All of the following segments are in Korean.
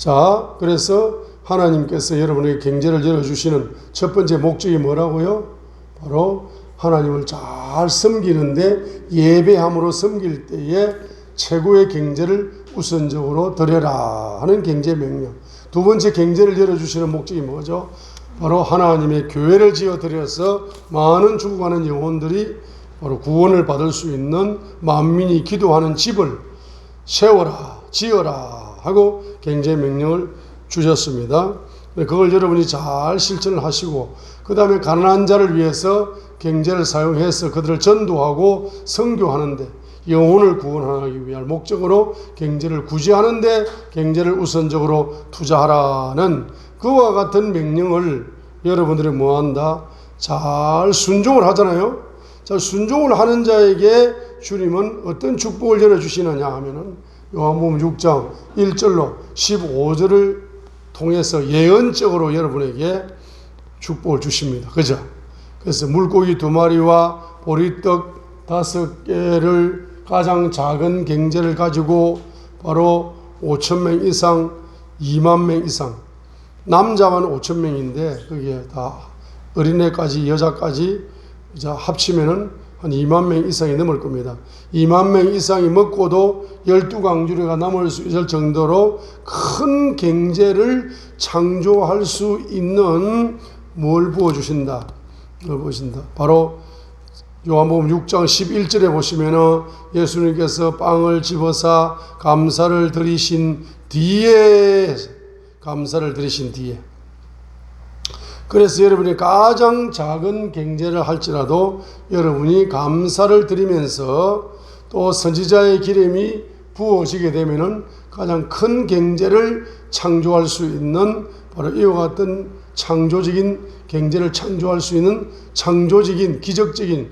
자, 그래서 하나님께서 여러분에게 경제를 열어주시는 첫 번째 목적이 뭐라고요? 바로 하나님을 잘 섬기는데 예배함으로 섬길 때에 최고의 경제를 우선적으로 드려라 하는 경제 명령. 두 번째 경제를 열어주시는 목적이 뭐죠? 바로 하나님의 교회를 지어 드려서 많은 죽어가는 영혼들이 바로 구원을 받을 수 있는 만민이 기도하는 집을 세워라, 지어라 하고 경제 명령을 주셨습니다. 그걸 여러분이 잘 실천을 하시고 그 다음에 가난한 자를 위해서 경제를 사용해서 그들을 전도하고 선교하는데 영혼을 구원하기 위한 목적으로 경제를 구제하는데 경제를 우선적으로 투자하라는 그와 같은 명령을 여러분들이 뭐한다? 잘 순종을 하잖아요. 자, 순종을 하는 자에게 주님은 어떤 축복을 열어주시느냐 하면은 요한복음 6장 1절로 15절을 통해서 예언적으로 여러분에게 축복을 주십니다. 그죠? 그래서 물고기 2마리와 보리떡 5개를 가장 작은 경제를 가지고 바로 5,000명 이상, 2만 명 이상, 남자만 5,000명인데 그게 다 어린애까지 여자까지 합치면은 한 2만 명 이상이 넘을 겁니다. 2만 명 이상이 먹고도 12강주리가 남을 수 있을 정도로 큰 경제를 창조할 수 있는 뭘 부어주신다. 뭘 부어주신다. 바로 요한복음 6장 11절에 보시면은 예수님께서 빵을 집어사 감사를 드리신 뒤에 그래서 여러분이 가장 작은 경제를 할지라도 여러분이 감사를 드리면서 또 선지자의 기름이 부어지게 되면은 가장 큰 경제를 창조할 수 있는 바로 이와 같은 창조적인 경제를 창조할 수 있는 창조적인 기적적인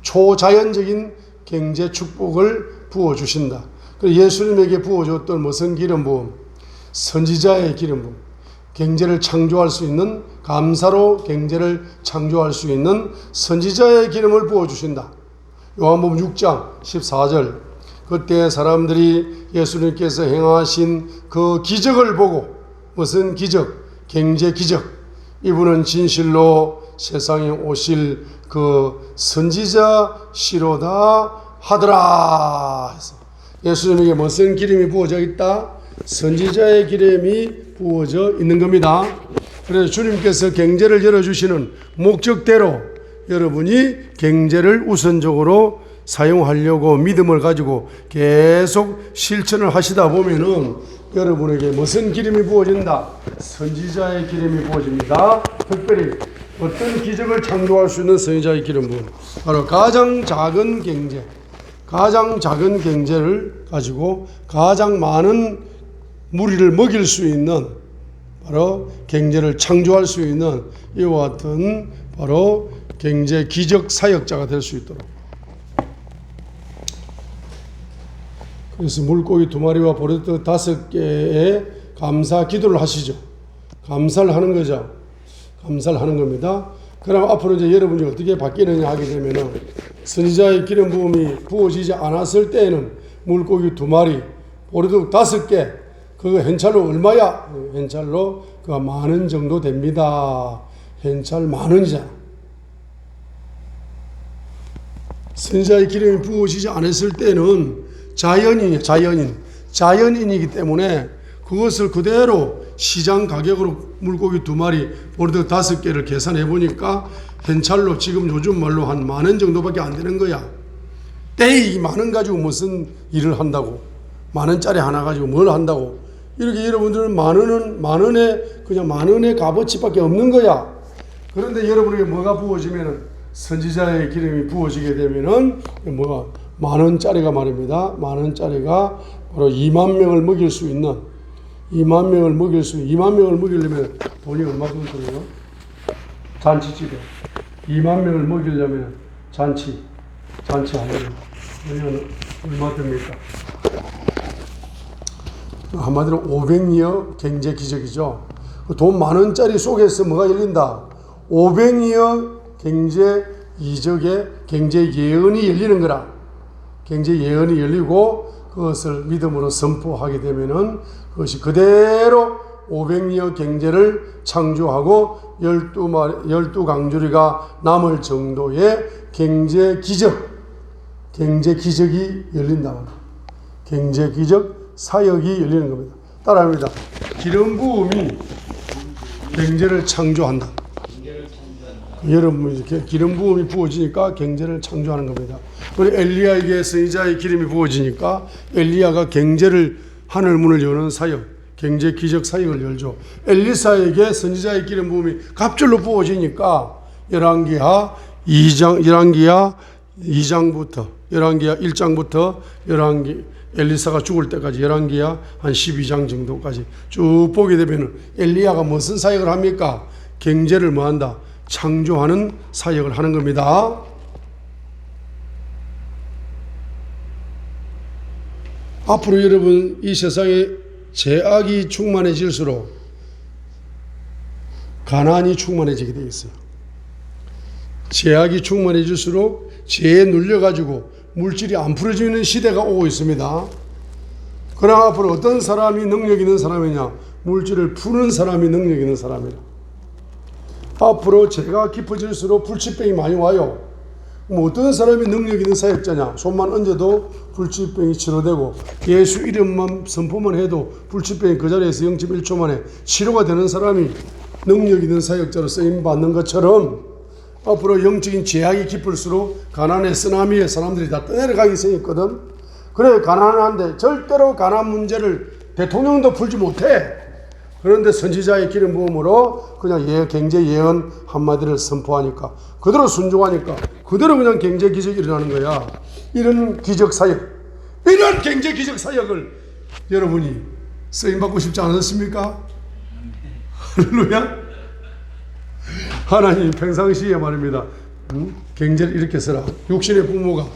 초자연적인 경제 축복을 부어주신다. 그래서 예수님에게 부어줬던 무슨 기름 부음? 선지자의 기름 부음. 경제를 창조할 수 있는 감사로 경제를 창조할 수 있는 선지자의 기름을 부어주신다. 요한복음 6장 14절 그때 사람들이 예수님께서 행하신 그 기적을 보고 무슨 기적? 경제 기적. 이분은 진실로 세상에 오실 그 선지자시로다 하더라. 예수님에게 무슨 기름이 부어져 있다? 선지자의 기름이 부어져 있는 겁니다. 그래서 주님께서 경제를 열어주시는 목적대로 여러분이 경제를 우선적으로 사용하려고 믿음을 가지고 계속 실천을 하시다 보면은 여러분에게 무슨 기름이 부어진다? 선지자의 기름이 부어집니다. 특별히 어떤 기적을 창조할 수 있는 선지자의 기름 부음. 바로 가장 작은 경제를 가지고 가장 많은 무리를 먹일 수 있는 바로 경제를 창조할 수 있는 이와 같은 바로 경제 기적 사역자가 될 수 있도록. 그래서 물고기 2마리와 보리떡 5개에 감사 기도를 하시죠. 감사를 하는 거죠. 감사를 하는 겁니다. 그럼 앞으로 이제 여러분이 어떻게 바뀌느냐 하게 되면은 선지자의 기름 부음이 부어지지 않았을 때에는 물고기 2마리, 보리떡 5개, 그거 현찰로 얼마야? 현찰로 그가 10,000원 정도 됩니다. 현찰 10,000원이잖아. 선지자의 기름이 부어지지 않았을 때는 자연인이기 때문에 그것을 그대로 시장 가격으로 물고기 2마리, 보리떡 5개를 계산해 보니까 현찰로 지금 요즘 말로 한 10,000원 정도밖에 안 되는 거야. 떼이 10,000원 가지고 무슨 일을 한다고? 10,000원짜리 하나 가지고 뭘 한다고? 이렇게 여러분들은 10,000원에 그냥 10,000원의 값어치밖에 없는 거야. 그런데 여러분에게 뭐가 부어지면은 선지자의 기름이 부어지게 되면은 뭐가 10,000원짜리가 말입니다. 10,000원짜리가 바로 2만 명을 먹일 수 있는 2만 명을 먹이려면 돈이 얼마 정도 들어요? 잔치집에 2만 명을 먹이려면 잔치하려면 얼마 듭니까? 한마디로 500여 경제 기적이죠. 돈 10,000원짜리 속에서 뭐가 열린다? 500여 경제 이적의 경제 예언이 열리는 거라. 경제 예언이 열리고 그것을 믿음으로 선포하게 되면은 그것이 그대로 500여 경제를 창조하고 12강주리가 남을 정도의 경제 기적이 열린다. 경제 기적 사역이 열리는 겁니다. 따라합니다. 기름 부음이 경제를 창조한다. 여러분, 이렇게 기름 부음이 부어지니까 경제를 창조하는 겁니다. 우리 엘리야에게 선지자의 기름이 부어지니까 엘리야가 경제를 하늘 문을 여는 사역, 경제 기적 사역을 열죠. 엘리사에게 선지자의 기름 부음이 갑절로 부어지니까 열왕기하 1장부터 엘리사가 죽을 때까지 열왕기하 한 12장 정도까지 쭉 보게 되면 엘리야가 무슨 사역을 합니까? 경제를 뭐한다? 창조하는 사역을 하는 겁니다. 앞으로 여러분 이 세상에 죄악이 충만해질수록 가난이 충만해지게 되어 있어요. 죄악이 충만해질수록 죄에 눌려가지고 물질이 안 풀어지는 시대가 오고 있습니다. 그러나 앞으로 어떤 사람이 능력 있는 사람이냐? 물질을 푸는 사람이 능력 있는 사람이라. 앞으로 죄가 깊어질수록 불치병이 많이 와요. 어떤 사람이 능력 있는 사역자냐? 손만 얹어도 불치병이 치료되고 예수 이름만 선포만 해도 불치병이 그 자리에서 0.1초 만에 치료가 되는 사람이 능력 있는 사역자로 쓰임받는 것처럼 앞으로 영적인 죄악이 깊을수록 가난의 쓰나미에 사람들이 다 떠내려가기 생겼거든. 그래, 가난한데 절대로 가난 문제를 대통령도 풀지 못해. 그런데 선지자의 기름 부음으로 그냥 경제 예언 한마디를 선포하니까 그대로 순종하니까 그대로 그냥 경제 기적이 일어나는 거야. 이런 기적 사역, 이런 경제 기적 사역을 여러분이 쓰임받고 싶지 않으십니까? 할렐루야. 하나님 평상시에 말입니다. 경제를 이렇게 써라. 육신의 부모가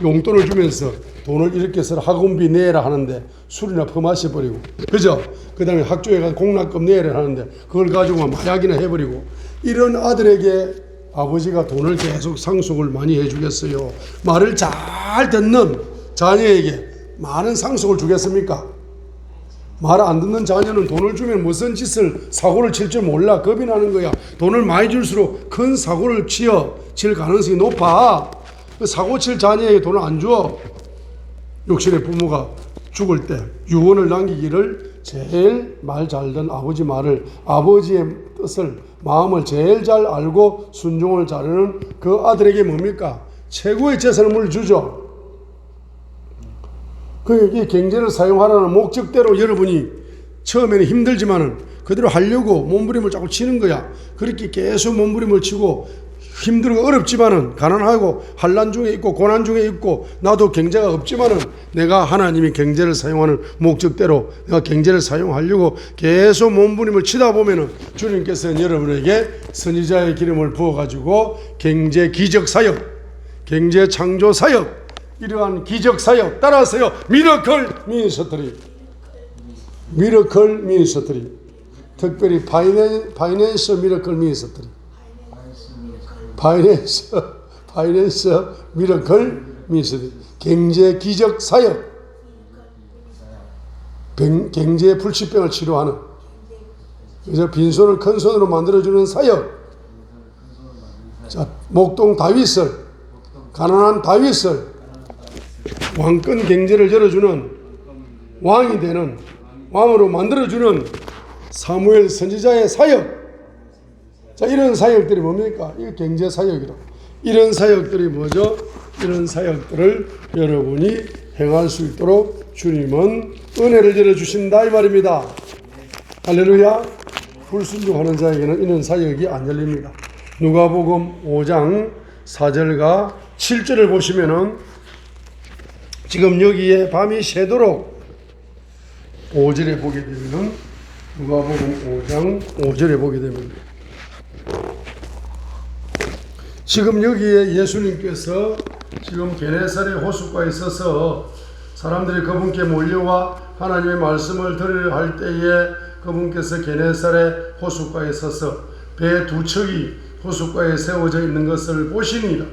용돈을 주면서 돈을 이렇게 써라. 학원비 내라 하는데 술이나 퍼마셔버리고, 그죠? 그 다음에 학교에 가서 공납금 내라 하는데 그걸 가지고 마약이나 해버리고, 이런 아들에게 아버지가 돈을 계속 상속을 많이 해주겠어요? 말을 잘 듣는 자녀에게 많은 상속을 주겠습니까? 말 안 듣는 자녀는 돈을 주면 무슨 짓을 사고를 칠 줄 몰라. 겁이 나는 거야. 돈을 많이 줄수록 큰 사고를 칠 가능성이 높아. 사고 칠 자녀에게 돈을 안 줘. 육신의 부모가 죽을 때 유언을 남기기를 제일 말 잘 듣는 아버지 말을, 아버지의 뜻을, 마음을 제일 잘 알고 순종을 잘하는 그 아들에게 뭡니까? 최고의 재산을 물주죠. 이 경제를 사용하라는 목적대로 여러분이 처음에는 힘들지만은 그대로 하려고 몸부림을 자꾸 치는 거야. 그렇게 계속 몸부림을 치고 힘들고 어렵지만은, 가난하고 환난 중에 있고 고난 중에 있고 나도 경제가 없지만은 내가 하나님이 경제를 사용하는 목적대로 내가 경제를 사용하려고 계속 몸부림을 치다 보면은 주님께서는 여러분에게 선지자의 기름을 부어가지고 경제 기적 사역, 경제 창조 사역, 이러한 기적 사역, 따라하세요. 미러클 미니스트리. 미러클 미니스트리. 특별히 파이낸스 미러클 미니스트리. 파이낸스 미러클 미니스트리. 경제 기적 사역. 경제의 불치병을 치료하는, 그래서 빈손을 큰 손으로 만들어주는 사역. 자, 목동 다윗을, 가난한 다윗을 왕권 경제를 열어주는, 왕이 되는, 왕으로 만들어주는 사무엘 선지자의 사역. 자, 이런 사역들이 뭡니까? 이거 경제 사역이라고. 이런 사역들이 뭐죠? 이런 사역들을 여러분이 행할 수 있도록 주님은 은혜를 열어주신다 이 말입니다. 할렐루야. 불순종하는 자에게는 이런 사역이 안 열립니다. 누가복음 5장 4절과 7절을 보시면은 지금 여기에 밤이 새도록 5절에 보게 되면, 누가복음 5장 5절에 보게 되면 지금 여기에 예수님께서 지금 게네사렛 호숫가에 서서 사람들이 그분께 몰려와 하나님의 말씀을 들으려 할 때에 그분께서 게네사렛 호숫가에 서서 배 두 척이 호숫가에 세워져 있는 것을 보시니라.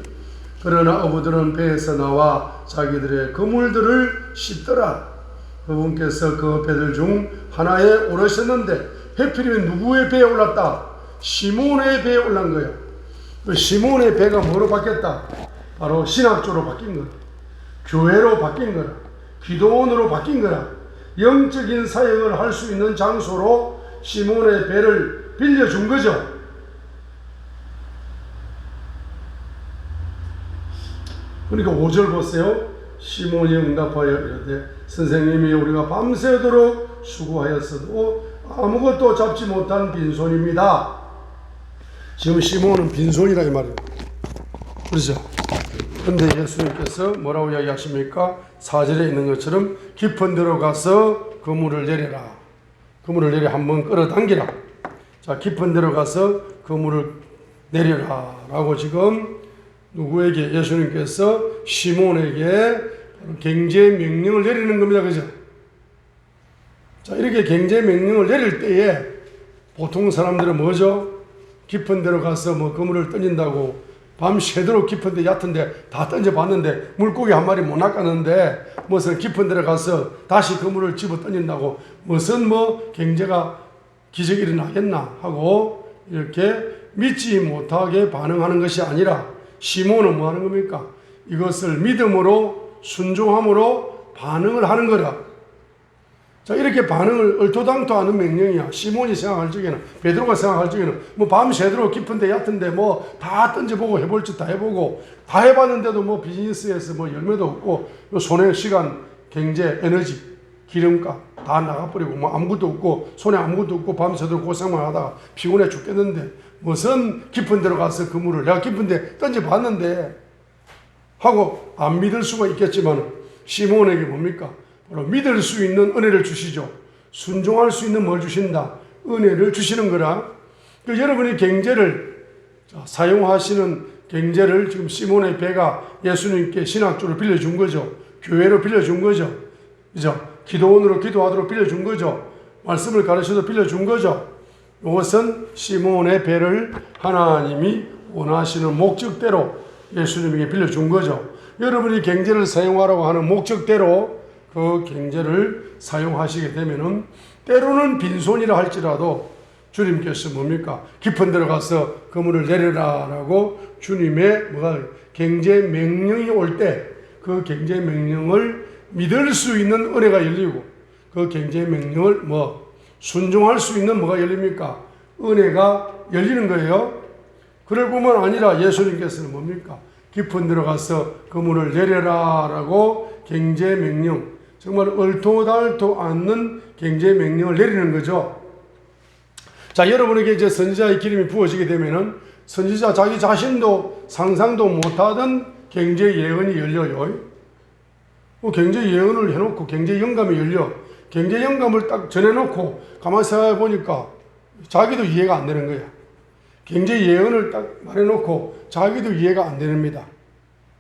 그러나 어부들은 배에서 나와 자기들의 그물들을 씻더라. 그분께서 그 배들 중 하나에 오르셨는데 해필이면 누구의 배에 올랐다? 시몬의 배에 올란 거예요. 그 시몬의 배가 뭐로 바뀌었다? 바로 신학조로 바뀐 거야. 교회로 바뀐 거라. 기도원으로 바뀐 거라. 영적인 사역을 할 수 있는 장소로 시몬의 배를 빌려준 거죠. 그러니까 5절 보세요. 시몬이 응답하여 이르되 선생님이 우리가 밤새도록 수고하였어도 아무것도 잡지 못한 빈손입니다. 지금 시몬은 빈손이라 이 말이에요. 그렇죠? 그런데 예수님께서 뭐라고 이야기하십니까? 4절에 있는 것처럼 깊은 데로 가서 그물을 내려라. 그물을 내려 한번 끌어당기라. 자, 깊은 데로 가서 그물을 내려라 라고 지금 누구에게? 예수님께서 시몬에게 경제 명령을 내리는 겁니다. 그죠? 자, 이렇게 경제 명령을 내릴 때에 보통 사람들은 뭐죠? 깊은 데로 가서 뭐 그물을 던진다고 밤 새도록 깊은데 얕은데 다 던져봤는데 물고기 한 마리 못 낚았는데 무슨 깊은 데로 가서 다시 그물을 집어 던진다고 무슨 뭐 경제가 기적이 일어나겠나 하고 이렇게 믿지 못하게 반응하는 것이 아니라 시몬은 뭐 하는 겁니까? 이것을 믿음으로 순종함으로 반응을 하는 거라. 자, 이렇게 반응을 얼토당토 하는 명령이야. 시몬이 생각할 적에는, 베드로가 생각할 적에는 뭐 밤새도록 깊은데 얕은데 뭐 다 던져보고 해볼 짓 다 해보고 다 해봤는데도 뭐 비즈니스에서 뭐 열매도 없고 손에 시간, 경제, 에너지, 기름값 다 나가버리고 뭐 아무것도 없고 손에 아무것도 없고 밤새도록 고생만 하다가 피곤해 죽겠는데 무슨 깊은 데로 가서 그물을 내가 깊은 데 던져봤는데 하고 안 믿을 수가 있겠지만 시몬에게 뭡니까? 바로 믿을 수 있는 은혜를 주시죠. 순종할 수 있는 뭘 주신다? 은혜를 주시는 거라. 여러분이 경제를 사용하시는 경제를 지금 시몬의 배가 예수님께 신학조로 빌려준 거죠. 교회로 빌려준 거죠. 그죠? 기도원으로 기도하도록 빌려준 거죠. 말씀을 가르쳐도 빌려준 거죠. 이것은 시몬의 배를 하나님이 원하시는 목적대로 예수님에게 빌려준 거죠. 여러분이 경제를 사용하라고 하는 목적대로 그 경제를 사용하시게 되면은 때로는 빈손이라 할지라도 주님께서 뭡니까? 깊은 데로 가서 그물을 내려라라고 주님의 경제 명령이 올 때 그 경제 명령을 믿을 수 있는 은혜가 열리고 그 경제 명령을 순종할 수 있는 뭐가 열립니까? 은혜가 열리는 거예요. 그럴 뿐만 아니라 예수님께서는 뭡니까? 깊은 데로 가서 그물을 내려라라고 경제 명령, 정말 얼토달토 않는 경제 명령을 내리는 거죠. 자, 여러분에게 이제 선지자의 기름이 부어지게 되면은 선지자 자기 자신도 상상도 못하던 경제 예언이 열려요. 경제 예언을 해놓고 경제 영감이 열려. 경제 영감을 딱 전해놓고 가만히 생각해 보니까 자기도 이해가 안 되는 거야. 경제 예언을 딱 말해놓고 자기도 이해가 안 됩니다.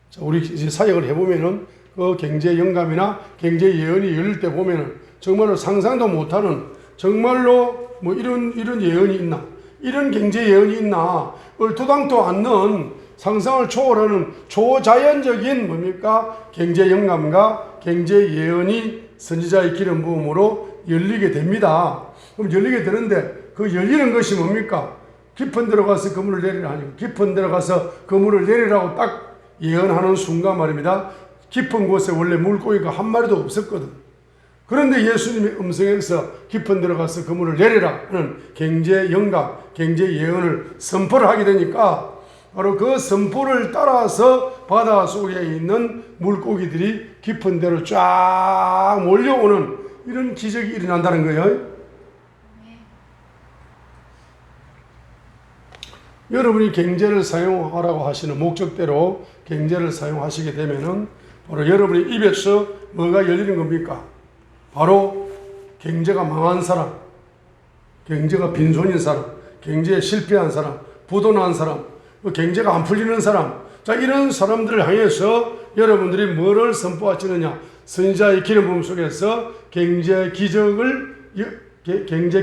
자, 우리 이제 사역을 해보면은 그 경제 영감이나 경제 예언이 열릴 때 보면은 정말로 상상도 못하는 정말로 뭐 이런 예언이 있나? 이런 경제 예언이 있나? 얼토당토 않는 상상을 초월하는 초자연적인 뭡니까? 경제 영감과 경제 예언이 선지자의 기름 부음으로 열리게 됩니다. 그럼 열리게 되는데 그 열리는 것이 뭡니까? 깊은 데로 가서 그물을 내리라 하니 깊은 데로 가서 그물을 내리라고 딱 예언하는 순간 말입니다. 깊은 곳에 원래 물고기가 한 마리도 없었거든. 그런데 예수님의 음성에서 깊은 데로 가서 그물을 내리라 하는 경제 영감, 경제 예언을 선포를 하게 되니까 바로 그 선포를 따라서 바다 속에 있는 물고기들이 깊은 데로 쫙 몰려오는 이런 기적이 일어난다는 거예요. 여러분이 경제를 사용하라고 하시는 목적대로 경제를 사용하시게 되면은 바로 여러분의 입에서 뭐가 열리는 겁니까? 바로 경제가 망한 사람, 경제가 빈손인 사람, 경제에 실패한 사람, 부도난 사람, 경제가 안 풀리는 사람, 자, 이런 사람들을 향해서 여러분들이 뭐를 선포하시느냐? 선지자의 기름 부음 속에서 경제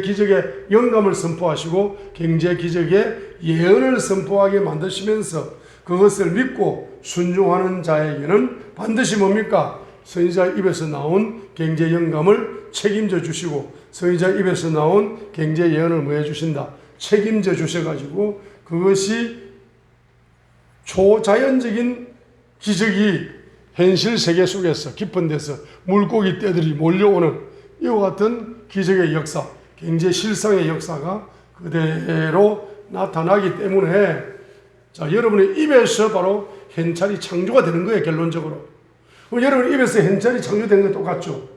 기적의 영감을 선포하시고 경제 기적의 예언을 선포하게 만드시면서 그것을 믿고 순종하는 자에게는 반드시 뭡니까? 선지자 입에서 나온 경제 영감을 책임져 주시고 선지자 입에서 나온 경제 예언을 뭐 해주신다? 책임져 주셔가지고 그것이 초자연적인 기적이 현실 세계 속에서 깊은 데서 물고기 떼들이 몰려오는 이와 같은 기적의 역사, 경제 실상의 역사가 그대로 나타나기 때문에 자, 여러분의 입에서 바로 현찰이 창조가 되는 거예요, 결론적으로. 여러분 입에서 현찰이 창조된 거 똑같죠.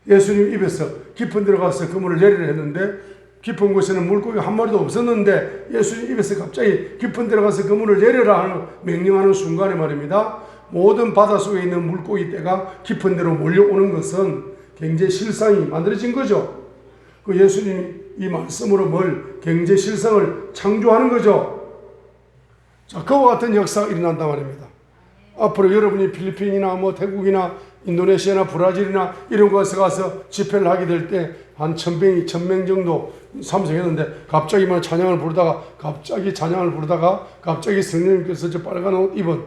예수님 입에서 깊은 데로 가서 그물을 내리려 했는데 깊은 곳에는 물고기가 한 마리도 없었는데 예수님 입에서 갑자기 깊은 데로 가서 그물을 내려라 하는 명령하는 순간에 말입니다. 모든 바다 속에 있는 물고기 떼가 깊은 데로 몰려오는 것은 경제 실상이 만들어진 거죠. 그 예수님이 이 말씀으로 뭘 경제 실상을 창조하는 거죠. 자, 그와 같은 역사가 일어난단 말입니다. 앞으로 여러분이 필리핀이나 뭐 태국이나 인도네시아나 브라질이나 이런 곳에 가서 집회를 하게 될 때 한 1000명 정도 참석했는데 갑자기 찬양을 부르다가 갑자기 성령님께서 저 빨간 옷 입은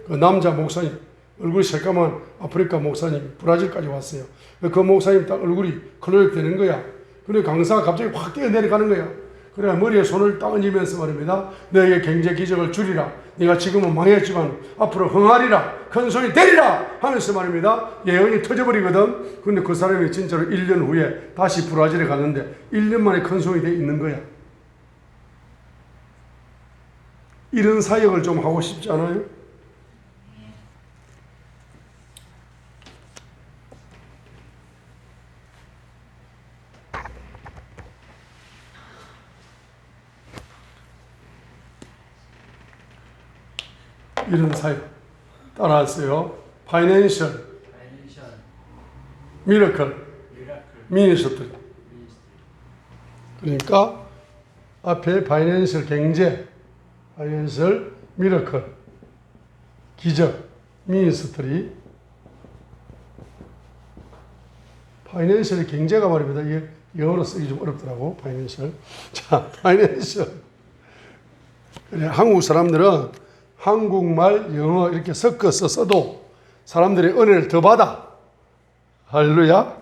그 남자 목사님 얼굴이 새까만 아프리카 목사님 브라질까지 왔어요. 그 목사님 딱 얼굴이 클로릭 되는 거야. 그래 강사가 갑자기 확 뛰어내려가는 거야. 그래 머리에 손을 딱 얹으면서 말입니다. 너에게 경제 기적을 주리라. 네가 지금은 망했지만 앞으로 흥하리라. 큰 소리 내리라 하면서 말입니다. 예언이 터져버리거든. 근데 그 사람이 진짜로 1년 후에 다시 브라질에 갔는데 1년 만에 큰 소리 돼 있는 거야. 이런 사역을 좀 하고 싶지 않아요? 이런 사역 따라하세요. Financial Miracle Ministry. 그러니까 앞에 Financial 경제, Financial Miracle 기적, Ministry. Financial 경제가 말입니다. 이게 영어로 쓰기 좀 어렵더라고. Financial. 자, Financial. 그래 한국 사람들은 한국말, 영어 이렇게 섞어서 써도 사람들이 은혜를 더 받아. 할렐루야.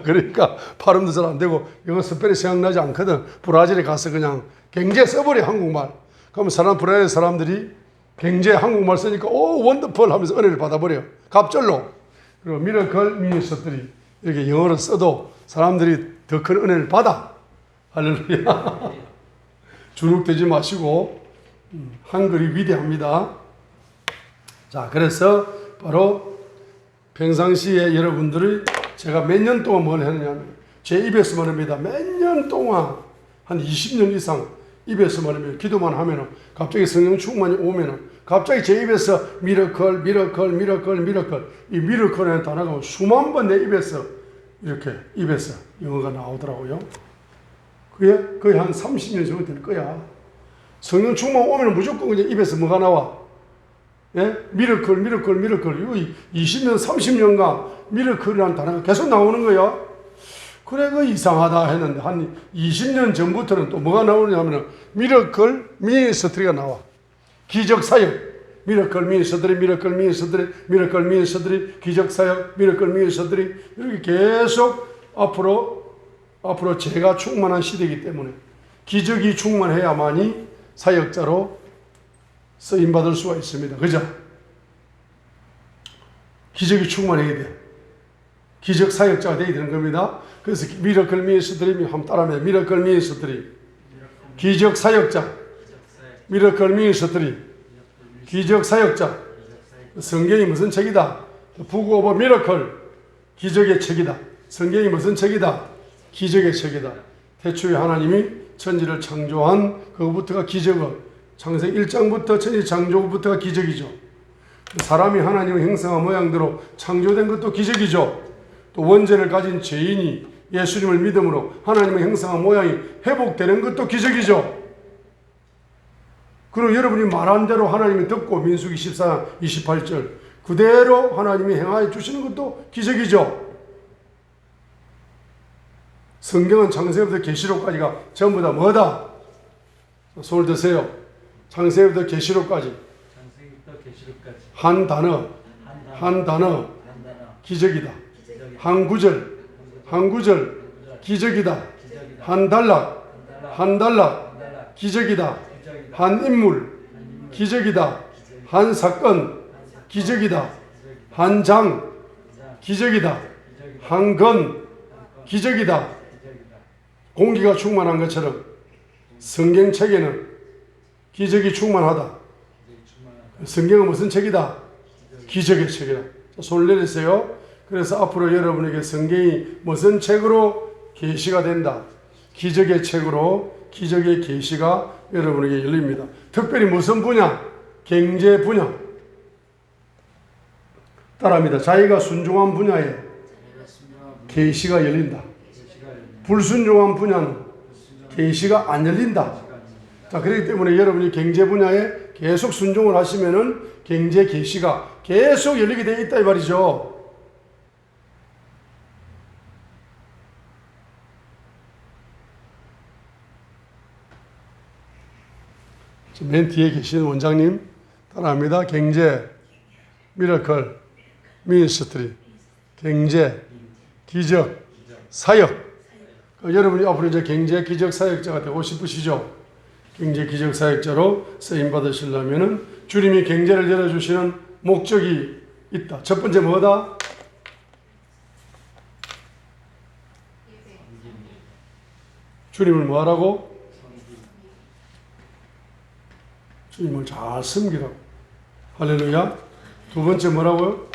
그러니까 발음도 잘 안 되고 영어 스펠이 생각나지 않거든. 브라질에 가서 그냥 경제 써버려 한국말. 그러면 브라질 사람들이 경제 한국말 쓰니까 오 원더풀 하면서 은혜를 받아버려. 갑절로. 그리고 미러클 미니스트리 이렇게 영어로 써도 사람들이 더 큰 은혜를 받아. 할렐루야. 주눅되지 마시고 한글이 위대합니다. 자, 그래서 바로 평상시에 여러분들이 제가 몇 년 동안 뭘 했느냐면 제 입에서 말입니다. 몇 년 동안 한 20년 이상 입에서 말이면 기도만 하면은 갑자기 성령 충만이 오면은 갑자기 제 입에서 미러클 이 미러클이라는 단어가 수만 번 내 입에서 이렇게 입에서 영어가 나오더라고요. 그게 거의 한 30년 정도 될 거야. 성령 충만 오면 무조건 그냥 입에서 뭐가 나와? 예? 미러클. 이 20년, 30년간 미러클이라는 단어가 계속 나오는 거야. 그래, 그 이상하다 했는데, 한 20년 전부터는 또 뭐가 나오냐 하면, 미러클 미니스트리가 나와. 기적사역. 미러클 미니스트리, 기적사역, 미러클 미니스트리. 이렇게 계속 앞으로 제가 충만한 시대이기 때문에 기적이 충만해야만이 사역자로 쓰임받을 수가 있습니다. 그죠? 기적이 충만해야 돼. 기적 사역자가 되어야 되는 겁니다. 그래서 미러클 미니스트리 한번 따라합니다. 미러클 미니스트리 기적 사역자 미러클 미니스트리 기적 사역자. 성경이 무슨 책이다? 북 오브 미러클 기적의 책이다. 성경이 무슨 책이다? 기적의 책이다. 태초에 하나님이 천지를 창조한 그것부터가 기적은 창세기 1장부터 천지 창조부터가 기적이죠. 사람이 하나님의 형상과 모양대로 창조된 것도 기적이죠. 또 원죄를 가진 죄인이 예수님을 믿음으로 하나님의 형상과 모양이 회복되는 것도 기적이죠. 그리고 여러분이 말한 대로 하나님이 듣고 민수기 14장 28절 그대로 하나님이 행하여 주시는 것도 기적이죠. 성경은 창세기부터 계시록까지가 전부 다 뭐다? 손을 드세요. 창세기부터 계시록까지 한 단어, 한 단어, 기적이다. 한 구절, 한 구절, 기적이다. 한 단락, 한 단락, 기적이다. 한 인물, 기적이다. 한 사건, 기적이다. 한 장, 기적이다. 한 건, 기적이다. 공기가 충만한 것처럼 성경책에는 기적이 충만하다. 성경은 무슨 책이다? 기적의 책이다. 손을 내리세요. 그래서 앞으로 여러분에게 성경이 무슨 책으로 계시가 된다. 기적의 책으로 기적의 계시가 여러분에게 열립니다. 특별히 무슨 분야? 경제 분야. 따라합니다. 자기가 순종한 분야에 계시가 열린다. 불순종한 분야는 계시가 안 열린다. 자, 그렇기 때문에 여러분이 경제 분야에 계속 순종을 하시면은 경제 계시가 계속 열리게 되어 있다 이 말이죠. 맨 뒤에 계신 원장님 따라합니다. 경제, 미러클, 미니스트리, 경제, 기적, 사역. 여러분이 앞으로 이제 경제, 기적, 사역자가 되고 싶으시죠? 경제, 기적, 사역자로 쓰임 받으시려면은 주님이 경제를 열어주시는 목적이 있다. 첫 번째 뭐다? 주님을 뭐하라고? 주님을 잘 섬기라고. 할렐루야. 두 번째 뭐라고요?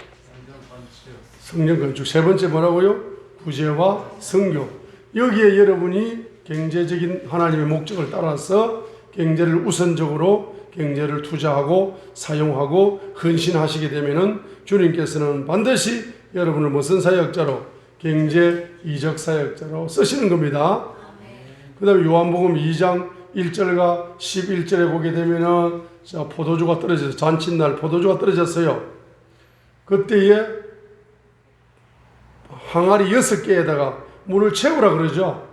성령 건축. 세 번째 뭐라고요? 구제와 성교. 여기에 여러분이 경제적인 하나님의 목적을 따라서 경제를 우선적으로 경제를 투자하고 사용하고 헌신하시게 되면은 주님께서는 반드시 여러분을 무슨 사역자로? 경제 이적 사역자로 쓰시는 겁니다. 그 다음에 요한복음 2장 1절과 11절에 보게 되면은 포도주가 떨어져서 잔칫날 포도주가 떨어졌어요. 그때에 항아리 6개에다가 물을 채우라 그러죠.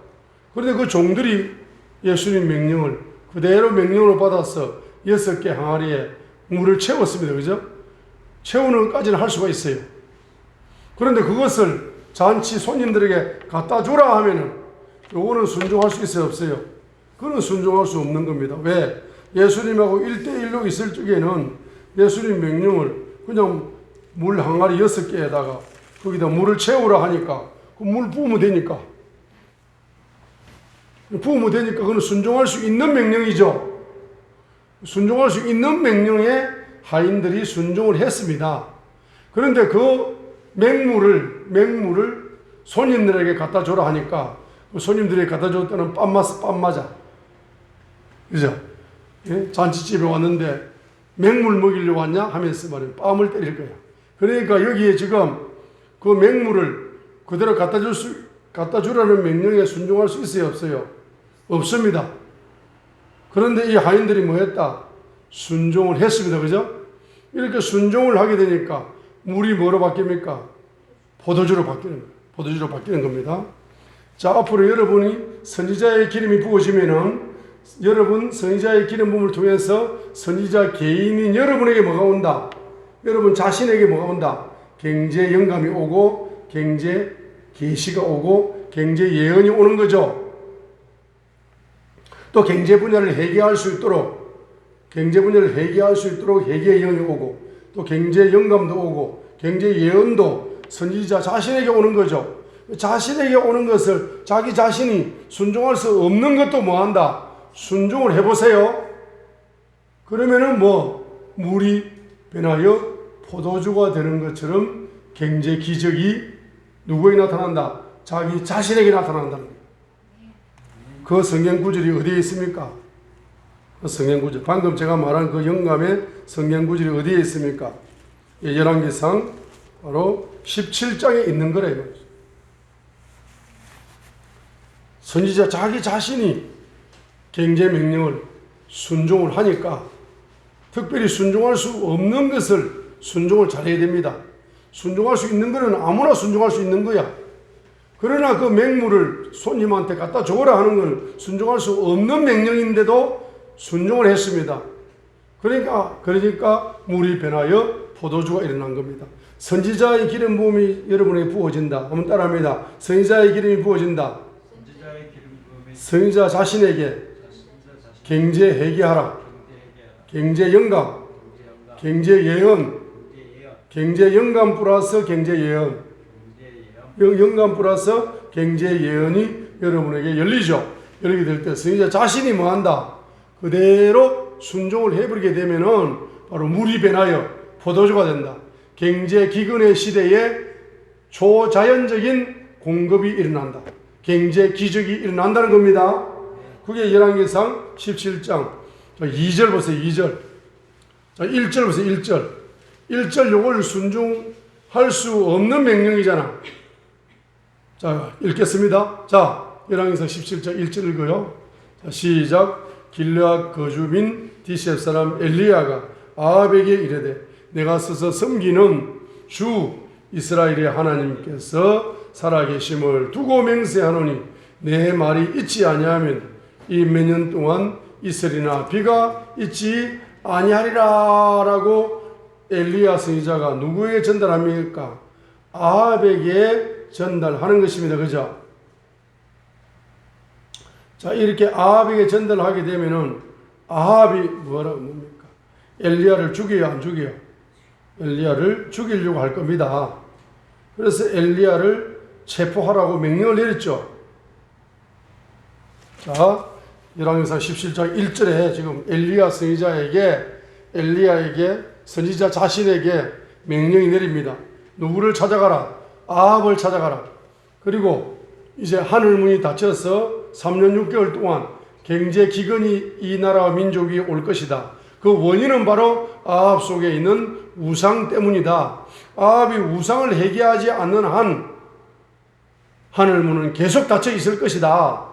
그런데 그 종들이 예수님 명령을 그대로 명령으로 받아서 6개 항아리에 물을 채웠습니다. 그죠? 채우는 것까지는 할 수가 있어요. 그런데 그것을 잔치 손님들에게 갖다 주라 하면은 요거는 순종할 수 있어요? 없어요? 그건 순종할 수 없는 겁니다. 왜? 예수님하고 1대1로 있을 적에는 예수님 명령을 그냥 물 항아리 6개에다가 거기다 물을 채우라 하니까 그 물 부으면 되니까 그건 순종할 수 있는 명령이죠. 순종할 수 있는 명령에 하인들이 순종을 했습니다. 그런데 그 맹물을 손님들에게 갖다 줘라 하니까 그 손님들에게 갖다 줬다는 빰 맞아. 그죠? 예? 잔치집에 왔는데 맹물 먹이려고 왔냐? 하면서 말이에요. 뺨을 때릴 거야. 그러니까 여기에 지금 그 맹물을 그대로 갖다 주라는 명령에 순종할 수 있어요? 없어요? 없습니다. 그런데 이 하인들이 뭐 했다? 순종을 했습니다. 그죠? 이렇게 순종을 하게 되니까 물이 뭐로 바뀝니까? 포도주로 바뀌는 겁니다. 자, 앞으로 여러분이 선지자의 기름이 부어지면은 여러분 선지자의 기름 부음을 통해서 선지자 개인인 여러분에게 뭐가 온다? 여러분 자신에게 뭐가 온다? 경제 영감이 오고 경제 계시가 오고 경제 예언이 오는 거죠. 또 경제 분야를 회개할 수 있도록 회개 예언이 오고 또 경제 영감도 오고 경제 예언도 선지자 자신에게 오는 거죠. 자신에게 오는 것을 자기 자신이 순종할 수 없는 것도 뭐 한다? 순종을 해보세요. 그러면은 물이 변하여 포도주가 되는 것처럼 경제 기적이 누구에게 나타난다? 자기 자신에게 나타난다는 거예요. 그 성경 구절이 어디에 있습니까? 그 성경 구절. 방금 제가 말한 그 영감의 성경 구절이 어디에 있습니까? 열왕기상 바로 17장에 있는 거래요. 선지자 자기 자신이 경제 명령을 순종을 하니까 특별히 순종할 수 없는 것을 순종을 잘해야 됩니다. 순종할 수 있는 것은 아무나 순종할 수 있는 거야. 그러나 그 맹물을 손님한테 갖다 줘라 하는 건 순종할 수 없는 명령인데도 순종을 했습니다. 그러니까 물이 변하여 포도주가 일어난 겁니다. 선지자의 기름 부음이 여러분에게 부어진다. 한번 따라합니다. 선지자의 기름이 부어진다. 선지자 자신에게 경제 회개하라. 경제 영감, 경제 예언, 경제 영감 플러스 경제 예언, 영감 플러스 경제 예언이 여러분에게 열리죠. 열리게 될 때 선지자 자신이 뭐한다? 그대로 순종을 해버리게 되면은 바로 물이 변하여 포도주가 된다. 경제 기근의 시대에 초자연적인 공급이 일어난다. 경제 기적이 일어난다는 겁니다. 그게 열왕기상 17장 2절 보세요. 2절. 자, 1절 보세요. 1절. 1절 요걸 순종할 수 없는 명령이잖아. 자, 읽겠습니다. 자, 열왕기상 17장 1절 읽어요. 자, 시작. 길르앗 거주민 디셉 사람 엘리야가 아합에게 이르되 내가 서서 섬기는 주 이스라엘의 하나님께서 살아계심을 두고 맹세하노니 내 말이 있지 아니하면 이 몇 년 동안 있으리나 비가 있지 아니하리라 라고 엘리야 선지자가 누구에게 전달합니까? 아합에게 전달하는 것입니다. 그죠? 자, 이렇게 아합에게 전달하게 되면은 아합이 뭡니까? 엘리야를 죽여요, 안 죽여요? 엘리야를 죽이려고 할 겁니다. 그래서 엘리야를 체포하라고 명령을 내렸죠. 자, 열왕기상 17장 1절에 지금 엘리야 선지자에게, 엘리야에게, 선지자 자신에게 명령이 내립니다. 누구를 찾아가라? 아합을 찾아가라. 그리고 이제 하늘문이 닫혀서 3년 6개월 동안 경제 기근이 이 나라와 민족이 올 것이다. 그 원인은 바로 아합 속에 있는 우상 때문이다. 아합이 우상을 회개하지 않는 한 하늘문은 계속 닫혀 있을 것이다.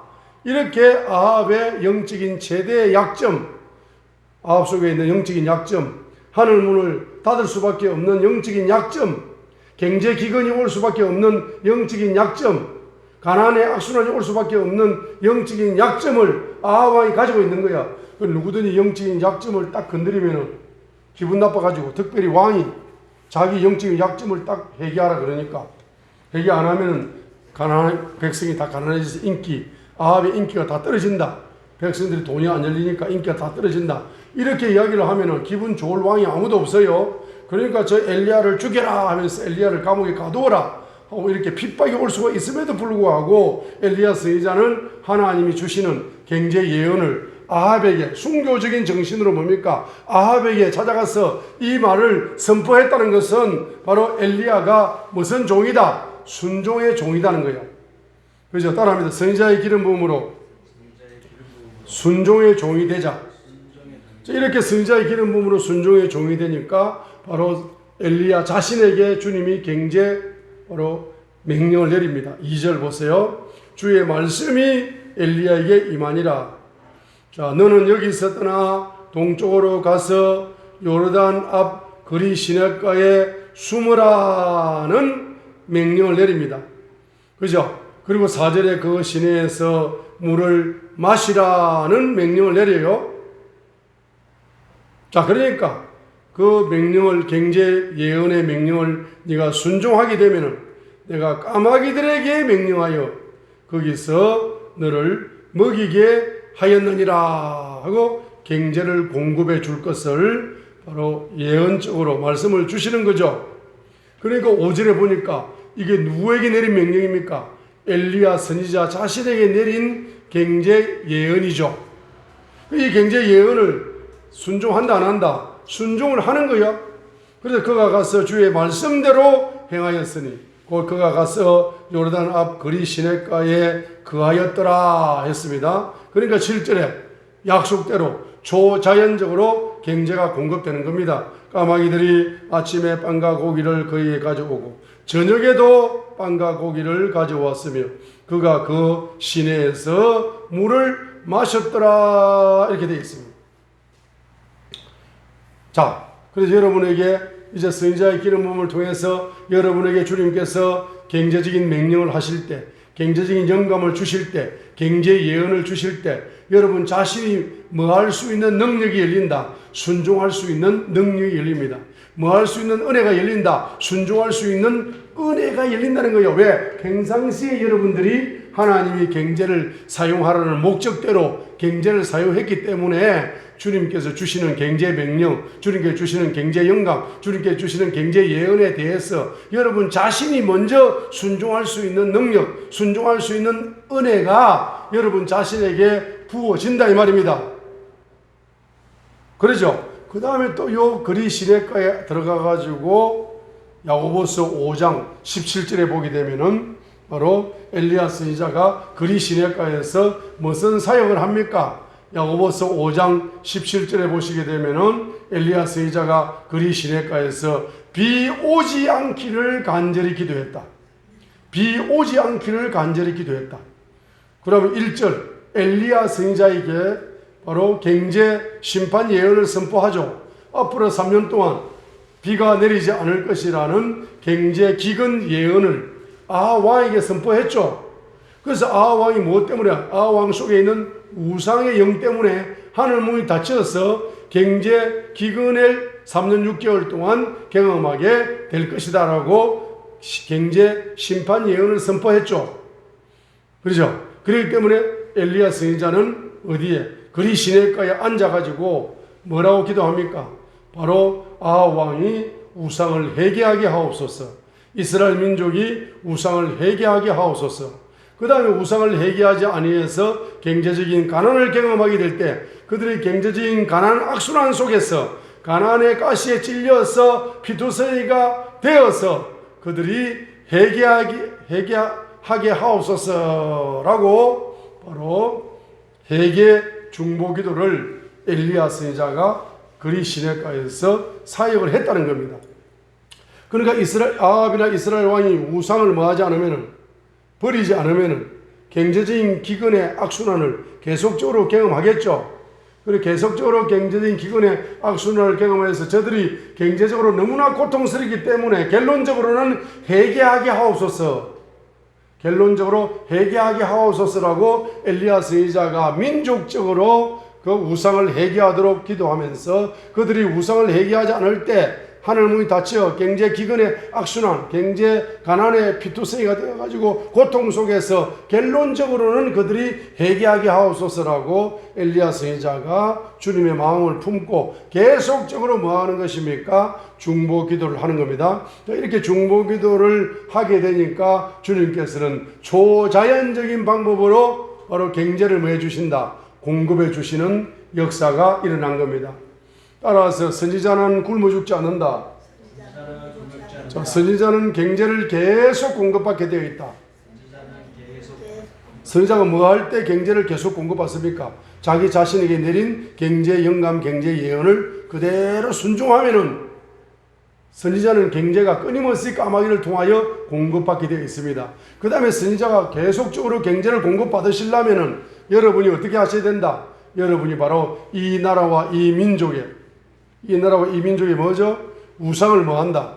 이렇게 아합의 영적인 최대의 약점, 아합 속에 있는 영적인 약점, 하늘문을 닫을 수밖에 없는 영적인 약점, 경제 기근이 올 수밖에 없는 영적인 약점, 가나안의 악순환이 올 수밖에 없는 영적인 약점을 아합 왕이 가지고 있는 거야. 누구든지 영적인 약점을 딱 건드리면 기분 나빠가지고, 특별히 왕이 자기 영적인 약점을 딱 회개하라 그러니까, 회개 안 하면 가나안 백성이 다 가난해져서 아합의 인기가 다 떨어진다. 백성들이 돈이 안 열리니까 인기가 다 떨어진다. 이렇게 이야기를 하면은 기분 좋을 왕이 아무도 없어요. 그러니까 저 엘리야를 죽여라 하면서 엘리야를 감옥에 가두어라 하고 이렇게 핍박이 올 수가 있음에도 불구하고 엘리야 선지자는 하나님이 주시는 경제 예언을 아합에게 순교적인 정신으로 뭡니까? 아합에게 찾아가서 이 말을 선포했다는 것은 바로 엘리야가 무슨 종이다? 순종의 종이다는 거예요. 그죠? 따라합니다. 선지자의 기름 부음으로 순종의 종이 되자. 이렇게 선지자의 기름 부음으로 순종의 종이 되니까 바로 엘리야 자신에게 주님이 경제 바로 명령을 내립니다. 2절 보세요. 주의 말씀이 엘리야에게 임하니라. 자, 너는 여기서 떠나 동쪽으로 가서 요르단 앞 그리 시냇가에 숨으라는 명령을 내립니다. 그죠? 그리고 4절에 그 시내에서 물을 마시라는 명령을 내려요. 자, 그러니까 그 명령을, 경제 예언의 명령을 네가 순종하게 되면은 내가 까마귀들에게 명령하여 거기서 너를 먹이게 하였느니라 하고 경제를 공급해 줄 것을 바로 예언적으로 말씀을 주시는 거죠. 그러니까 5절에 보니까 이게 누구에게 내린 명령입니까? 엘리야 선지자 자신에게 내린 경제 예언이죠. 이 경제 예언을 순종한다 안 한다? 순종을 하는 거야. 그래서 그가 가서 주의 말씀대로 행하였으니 곧 그가 가서 요르단 앞 그리 시냇가에 거하였더라 했습니다. 그러니까 7절에 약속대로 초자연적으로 경제가 공급되는 겁니다. 까마귀들이 아침에 빵과 고기를 그에게 가져오고 저녁에도 빵과 고기를 가져왔으며 그가 그 시내에서 물을 마셨더라 이렇게 되어 있습니다. 자, 그래서 여러분에게 이제 선지자의 기름 부음을 통해서 여러분에게 주님께서 경제적인 명령을 하실 때, 경제적인 영감을 주실 때, 경제 예언을 주실 때 여러분 자신이 뭐 할 수 있는 능력이 열린다. 순종할 수 있는 능력이 열립니다. 뭐 할 수 있는 은혜가 열린다. 순종할 수 있는 은혜가 열린다는 거예요. 왜? 평상시에 여러분들이 하나님이 경제를 사용하라는 목적대로 경제를 사용했기 때문에 주님께서 주시는 경제 명령, 주님께서 주시는 경제 영감, 주님께서 주시는 경제 예언에 대해서 여러분 자신이 먼저 순종할 수 있는 능력, 순종할 수 있는 은혜가 여러분 자신에게 부어진다 이 말입니다. 그러죠? 그 다음에 또 요 그리 시내가에 들어가 가지고 야고보서 5장 17절에 보게 되면은 바로 엘리야 선지자가 그리 시내가에서 무슨 사역을 합니까? 야고보서 5장 17절에 보시게 되면은 엘리야 선지자가 그리 시내가에서 비 오지 않기를 간절히 기도했다. 비 오지 않기를 간절히 기도했다. 그러면 1절 엘리야 선지자에게 바로 경제 심판 예언을 선포하죠. 앞으로 3년 동안 비가 내리지 않을 것이라는 경제 기근 예언을 아하왕에게 선포했죠. 그래서 아하왕이 무엇 때문에? 아하왕 속에 있는 우상의 영 때문에 하늘 문이 닫혀서 경제 기근을 3년 6개월 동안 경험하게 될 것이다 라고 경제 심판 예언을 선포했죠. 그렇죠? 그렇기 때문에 엘리야 선지자는 어디에? 그리 시내가에 앉아가지고 뭐라고 기도합니까? 바로 아하왕이 우상을 회개하게 하옵소서. 이스라엘 민족이 우상을 회개하게 하옵소서. 그 다음에 우상을 회개하지 아니해서 경제적인 가난을 경험하게 될 때 그들의 경제적인 가난 악순환 속에서 가난의 가시에 찔려서 피투성이가 되어서 그들이 회개하게 하옵소서라고 바로 회개 중보기도를 엘리야 선지자가 그리 시내가에서 사역을 했다는 겁니다. 그러니까 아합이나 이스라엘 왕이 우상을 뭐하지 않으면은 버리지 않으면은 경제적인 기근의 악순환을 계속적으로 경험하겠죠. 그리고 계속적으로 경제적인 기근의 악순환을 경험해서 저들이 경제적으로 너무나 고통스럽기 때문에 결론적으로는 회개하게 하옵소서. 결론적으로 회개하게 하옵소서라고 엘리야 선지자가 민족적으로 그 우상을 회개하도록 기도하면서 그들이 우상을 회개하지 않을 때 하늘 문이 닫혀 경제 기근의 악순환, 경제 가난의 피투성이가 되어가지고 고통 속에서 결론적으로는 그들이 회개하게 하옵소서라고 엘리야 선지자가 주님의 마음을 품고 계속적으로 뭐 하는 것입니까? 중보 기도를 하는 겁니다. 이렇게 중보 기도를 하게 되니까 주님께서는 초자연적인 방법으로 바로 경제를 뭐 해주신다? 공급해 주시는 역사가 일어난 겁니다. 따라서 선지자는 굶어 죽지 않는다. 자, 선지자는 경제를 계속 공급받게 되어 있다. 선지자가 뭐 할 때 경제를 계속 공급받습니까? 자기 자신에게 내린 경제 영감, 경제 예언을 그대로 순종하면은 선지자는 경제가 끊임없이 까마귀를 통하여 공급받게 되어 있습니다. 그 다음에 선지자가 계속적으로 경제를 공급받으시려면은 여러분이 어떻게 하셔야 된다? 여러분이 바로 이 나라와 이 민족에 뭐죠? 우상을 뭐 한다?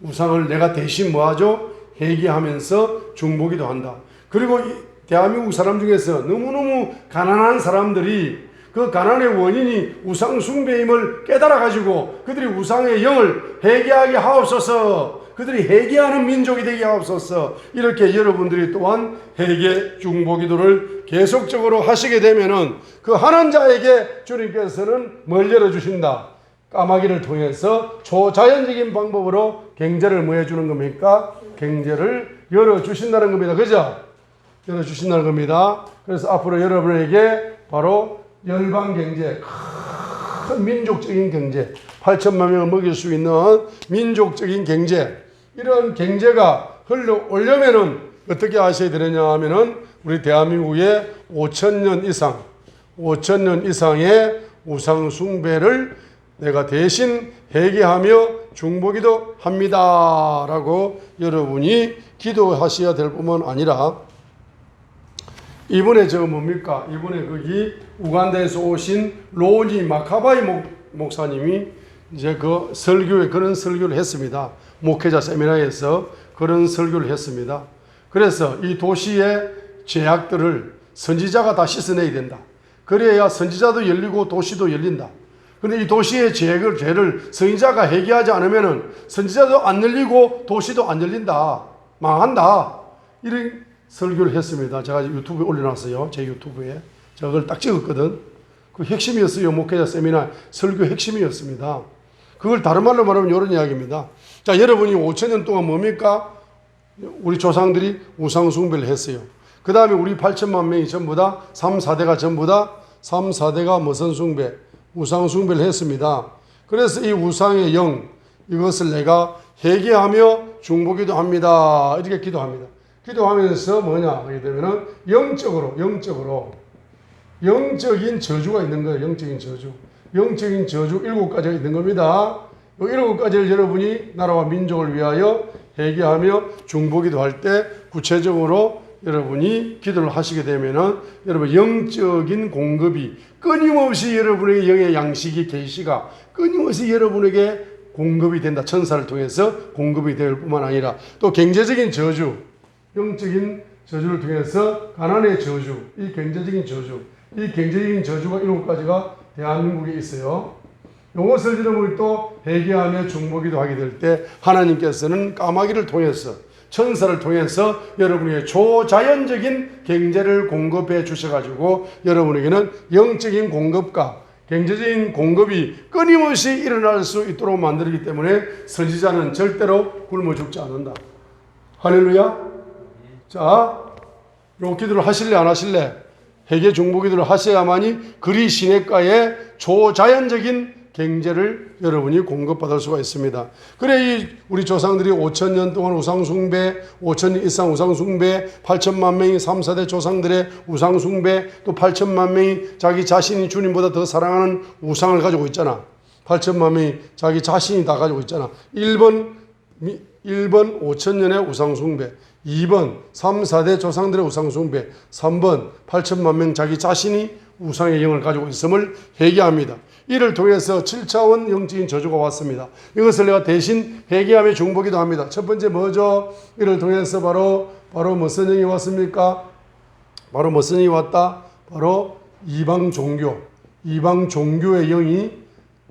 우상을 내가 대신 뭐 하죠? 회개하면서 중보기도 한다. 그리고 대한민국 사람 중에서 너무너무 가난한 사람들이 그 가난의 원인이 우상 숭배임을 깨달아가지고 그들이 우상의 영을 회개하게 하옵소서. 그들이 회개하는 민족이 되게 하옵소서. 이렇게 여러분들이 또한 회개 중보기도를 계속적으로 하시게 되면은 그 하는 자에게 주님께서는 뭘 열어주신다? 까마귀를 통해서 초자연적인 방법으로 경제를 뭐 해주는 겁니까? 경제를 열어주신다는 겁니다. 그죠? 열어주신다는 겁니다. 그래서 앞으로 여러분에게 바로 열방경제, 큰 민족적인 경제, 8천만 명을 먹일 수 있는 민족적인 경제, 이런 경제가 흘러오려면은 어떻게 하셔야 되느냐 하면은 우리 대한민국에 5천년 이상의 우상 숭배를 내가 대신 회개하며 중보기도 합니다 라고 여러분이 기도하셔야 될 뿐만 아니라 이번에 저거 뭡니까? 이번에 거기 우간다에서 오신 로니 마카바이 목사님이 이제 그 설교에 그런 설교를 했습니다. 목회자 세미나에서 그런 설교를 했습니다. 그래서 이 도시의 죄악들을 선지자가 다 씻어내야 된다. 그래야 선지자도 열리고 도시도 열린다. 근데 이 도시의 죄를 선지자가 해결하지 않으면은 선지자도 안 열리고 도시도 안 열린다. 망한다. 이런 설교를 했습니다. 제가 유튜브에 올려놨어요. 제 유튜브에. 제가 그걸 딱 찍었거든. 그 핵심이었어요. 목회자 세미나 설교 핵심이었습니다. 그걸 다른 말로 말하면 이런 이야기입니다. 자, 여러분이 5,000년 동안 뭡니까? 우리 조상들이 우상숭배를 했어요. 그 다음에 우리 8천만 명이 전부 다 3, 4대가 전부 다 3, 4대가 무슨 숭배? 우상숭배를 했습니다. 그래서 이 우상의 영, 이것을 내가 회개하며 중보기도 합니다. 이렇게 기도합니다. 기도하면서 뭐냐 하게 되면은 영적인 저주가 있는 거예요. 영적인 저주 7가지가 있는 겁니다. 이 7가지를 여러분이 나라와 민족을 위하여 회개하며 중보기도 할 때 구체적으로 여러분이 기도를 하시게 되면은 여러분 영적인 공급이 끊임없이 여러분에게 영의 양식이 계시가 끊임없이 여러분에게 공급이 된다. 천사를 통해서 공급이 될 뿐만 아니라 또 경제적인 저주, 영적인 저주를 통해서 가난의 저주, 이 경제적인 저주가 7가지가 대한민국에 있어요. 이것을 여러분이 또 회개하며 중보기도 하게 될 때 하나님께서는 까마귀를 통해서 천사를 통해서 여러분에게 초자연적인 경제를 공급해 주셔가지고 여러분에게는 영적인 공급과 경제적인 공급이 끊임없이 일어날 수 있도록 만들기 때문에 선지자는 절대로 굶어 죽지 않는다. 할렐루야. 자, 요 기도를 하실래 안 하실래? 회개 중보기도를 하셔야만이 그리 시냇가에 초자연적인 경제를 여러분이 공급받을 수가 있습니다. 그래 우리 조상들이 5,000년 동안 우상숭배, 5,000년 이상 우상숭배, 8천만 명이 3, 4대 조상들의 우상숭배, 또 8천만 명이 자기 자신이 주님보다 더 사랑하는 우상을 가지고 있잖아. 8천만 명이 자기 자신이 다 가지고 있잖아. 1번 5,000년의 우상숭배, 2번 3, 4대 조상들의 우상숭배, 3번 8천만 명 자기 자신이 우상의 영을 가지고 있음을 회개합니다. 이를 통해서 7차원 영적인 저주가 왔습니다. 이것을 내가 대신 회개하며 중보기도 합니다. 첫 번째 뭐죠? 이를 통해서 바로 무슨 영이 왔습니까? 바로 무슨 영이 왔다? 바로 이방 종교의 영이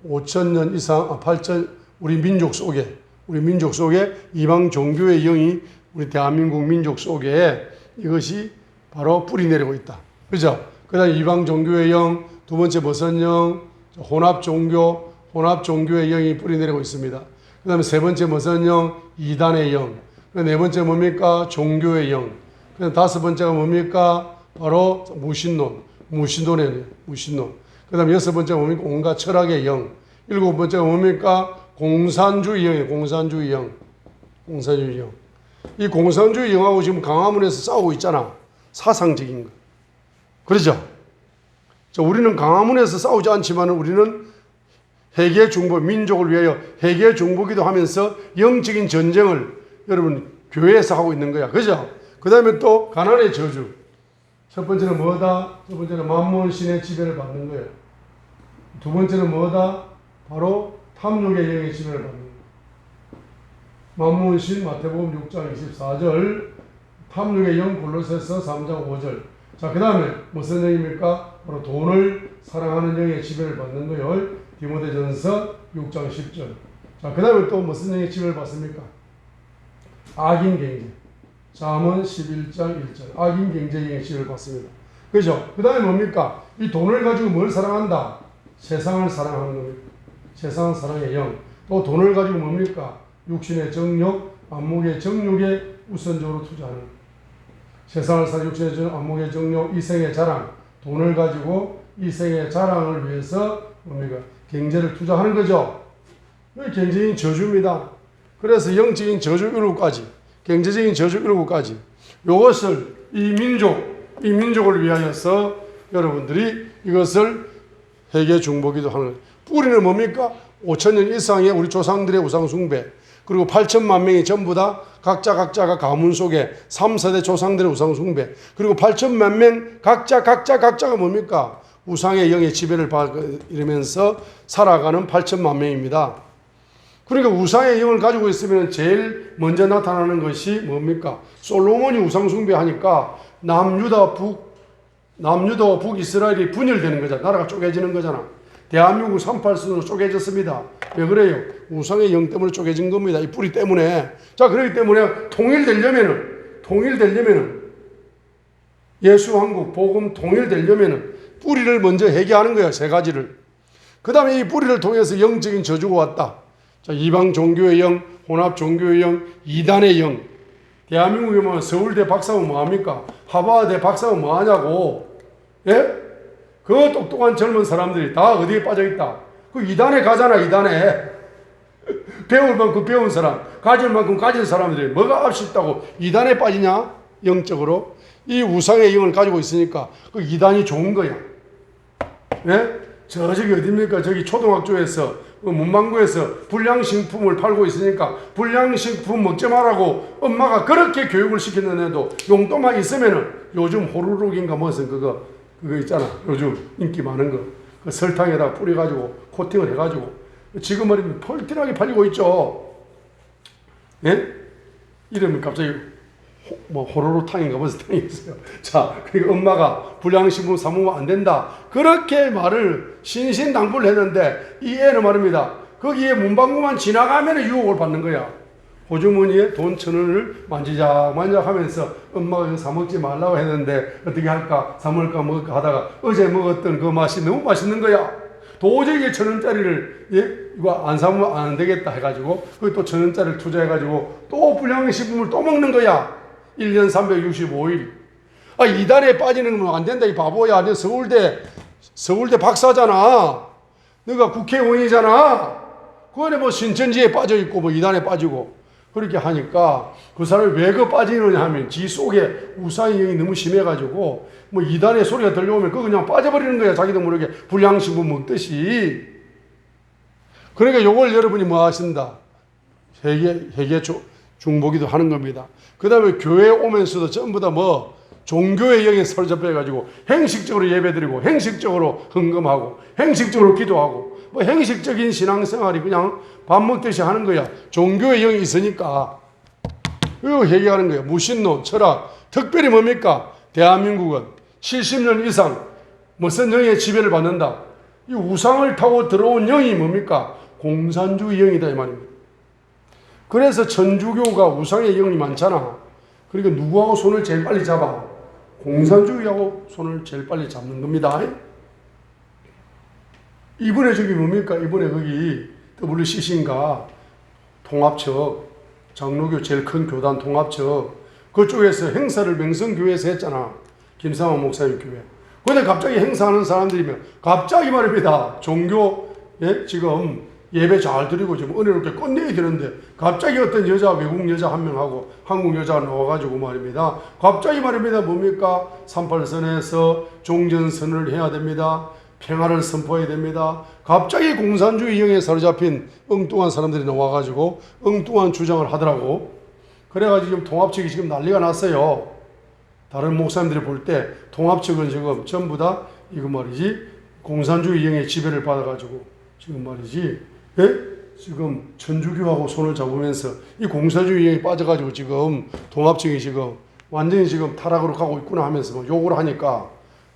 5,000년 이상, 8천 우리 민족 속에 이방 종교의 영이 우리 대한민국 민족 속에 이것이 바로 뿌리 내리고 있다. 그죠? 그 다음에 이방 종교의 영, 두 번째 무슨 영? 혼합 종교의 영이 뿌리 내리고 있습니다. 그 다음에 세 번째 무슨 영? 이단의 영. 네 번째 뭡니까? 종교의 영. 그 다음에 다섯 번째가 뭡니까? 바로 무신론의 무신론. 그 다음에 여섯 번째가 뭡니까? 온갖 철학의 영. 일곱 번째가 뭡니까? 공산주의 영이에요. 공산주의 영. 이 공산주의 영하고 지금 강화문에서 싸우고 있잖아. 사상적인 거. 그러죠? 우리는 강화문에서 싸우지 않지만 우리는 회개 중보, 민족을 위하여 회개 중보기도 하면서 영적인 전쟁을 여러분 교회에서 하고 있는 거야. 그죠? 그 다음에 또 가난의 저주. 첫 번째는 뭐다? 첫 번째는 만몬 신의 지배를 받는 거예요. 두 번째는 뭐다? 바로 탐욕의 영의 지배를 받는 거예요. 만몬 신 마태복음 6장 24절, 탐욕의 영 골로새서 3장 5절. 자, 그 다음에 무슨 영입니까? 바로 돈을 사랑하는 영의 지배를 받는 거예요. 디모데전서 6장 10절. 자, 그 다음에 또 무슨 영의 지배를 받습니까? 악인 경제. 잠언 11장 1절. 악인 경제의 지배를 받습니다. 그죠? 그 다음에 뭡니까? 이 돈을 가지고 뭘 사랑한다? 세상을 사랑하는 겁니다. 세상 사랑의 영. 또 돈을 가지고 뭡니까? 육신의 정욕, 안목의 정욕에 우선적으로 투자하는 것. 세상을 사 육신의 정욕, 안목의 정욕, 이생의 자랑, 돈을 가지고 이생의 자랑을 위해서 뭡니까? 경제를 투자하는 거죠. 이게 경제적인 저주입니다. 그래서 영적인 저주 7가지, 경제적인 저주 7가지, 이것을 이 민족을 위하여서 여러분들이 이것을 회개 중보기도 하는 거예요. 뿌리는 뭡니까? 5,000년 이상의 우리 조상들의 우상숭배, 그리고 8천만 명이 전부 다 각자가 가문 속에 3, 4대 조상들의 우상숭배, 그리고 8천만 명 각자가 뭡니까? 우상의 영의 지배를 받으면서 살아가는 8천만 명입니다. 그러니까 우상의 영을 가지고 있으면 제일 먼저 나타나는 것이 뭡니까? 솔로몬이 우상숭배하니까 남유다와 북이스라엘이 분열되는 거잖아. 나라가 쪼개지는 거잖아. 대한민국 38선으로 쪼개졌습니다. 왜 그래요? 우상의 영 때문에 쪼개진 겁니다. 이 뿌리 때문에. 자, 그렇기 때문에 통일되려면은 예수 한국 복음 통일되려면은 뿌리를 먼저 해결하는 거야. 세 가지를. 그 다음에 이 뿌리를 통해서 영적인 저주가 왔다. 자, 이방 종교의 영, 혼합 종교의 영, 이단의 영. 대한민국에 뭐 서울대 박사면 뭐합니까? 하버드 박사면 뭐하냐고. 예? 그 똑똑한 젊은 사람들이 다 어디에 빠져있다. 그 이단에 가잖아. 이단에. 배울 만큼 배운 사람, 가질 만큼 가진 사람들이 뭐가 앞서 있다고 이단에 빠지냐? 영적으로. 이 우상의 영을 가지고 있으니까 그 이단이 좋은 거야. 예? 저기 어딥니까? 저기 초등학교에서 문방구에서 불량식품을 팔고 있으니까 불량식품 먹지 말라고 엄마가 그렇게 교육을 시켰는데도 용돈만 있으면은 요즘 호루룩인가 무슨 그거 있잖아. 요즘 인기 많은 거. 그 설탕에다 뿌려가지고 코팅을 해가지고 지금 말이면 펄티나게 팔리고 있죠. 예? 이름이 갑자기 호로로탕인가 무슨 탕이 있어요. 자, 그러니까 엄마가 불량식품 사먹으면 안 된다. 그렇게 말을 신신당부를 했는데 이 애는 말입니다. 거기에 문방구만 지나가면 유혹을 받는 거야. 호주머니에 돈 1,000원을 만지작 하면서 엄마가 이거 사먹지 말라고 했는데 어떻게 할까 사먹을까 먹을까 하다가 어제 먹었던 그 맛이 너무 맛있는 거야. 도저히 1,000원짜리를 이거 안 사면 안 되겠다 해가지고 거기 또 1,000원짜리를 투자해가지고 또 불량식품을 또 먹는 거야. 1년 365일. 아, 이단에 빠지는 건 안 된다 이 바보야. 너 서울대 박사잖아. 너가 국회의원이잖아. 그 안에 뭐 신천지에 빠져있고 뭐 이단에 빠지고 그렇게 하니까 그 사람이 왜 그 빠지느냐 하면 지 속에 우상의 영이 너무 심해가지고 뭐 이단의 소리가 들려오면 그거 그냥 빠져버리는 거야. 자기도 모르게 불량식품 먹듯이. 그러니까 요걸 여러분이 뭐 하신다? 회개 중보기도 하는 겁니다. 그 다음에 교회에 오면서도 전부 다 뭐 종교의 영에 사로잡혀가지고 행식적으로 예배드리고 행식적으로 헌금하고 행식적으로 기도하고 뭐 행식적인 신앙생활이 그냥 밥 먹듯이 하는 거야. 종교의 영이 있으니까 이거 얘기하는 거야. 무신론, 철학. 특별히 뭡니까? 대한민국은 70년 이상 무슨 영의 지배를 받는다. 이 우상을 타고 들어온 영이 뭡니까? 공산주의 영이다 이 말입니다. 그래서 천주교가 우상의 영이 많잖아. 그러니까 누구하고 손을 제일 빨리 잡아? 공산주의하고 손을 제일 빨리 잡는 겁니다. 이번에 저기 뭡니까? 이번에 거기 WCC인가 통합처 장로교 제일 큰 교단 통합처 그쪽에서 행사를 명성교회에서 했잖아. 김상원 목사님 교회. 근데 갑자기 행사하는 사람들이면 갑자기 말입니다. 종교 지금 예배 잘 드리고 지금 은혜롭게 끝내야 되는데 갑자기 어떤 여자 외국 여자 한 명하고 한국 여자가 나와가지고 말입니다. 갑자기 말입니다. 뭡니까? 38선에서 종전선을 해야 됩니다. 평화를 선포해야 됩니다. 갑자기 공산주의 영에 사로잡힌 엉뚱한 사람들이 나와가지고 엉뚱한 주장을 하더라고. 그래가지고 지금 통합 측이 지금 난리가 났어요. 다른 목사님들이 볼 때 통합 측은 지금 전부 다 이거 말이지 공산주의 영의 지배를 받아가지고 지금 말이지 지금 천주교하고 손을 잡으면서 이 공산주의 영에 빠져가지고 지금 통합 측이 지금 완전히 지금 타락으로 가고 있구나 하면서 뭐 욕을 하니까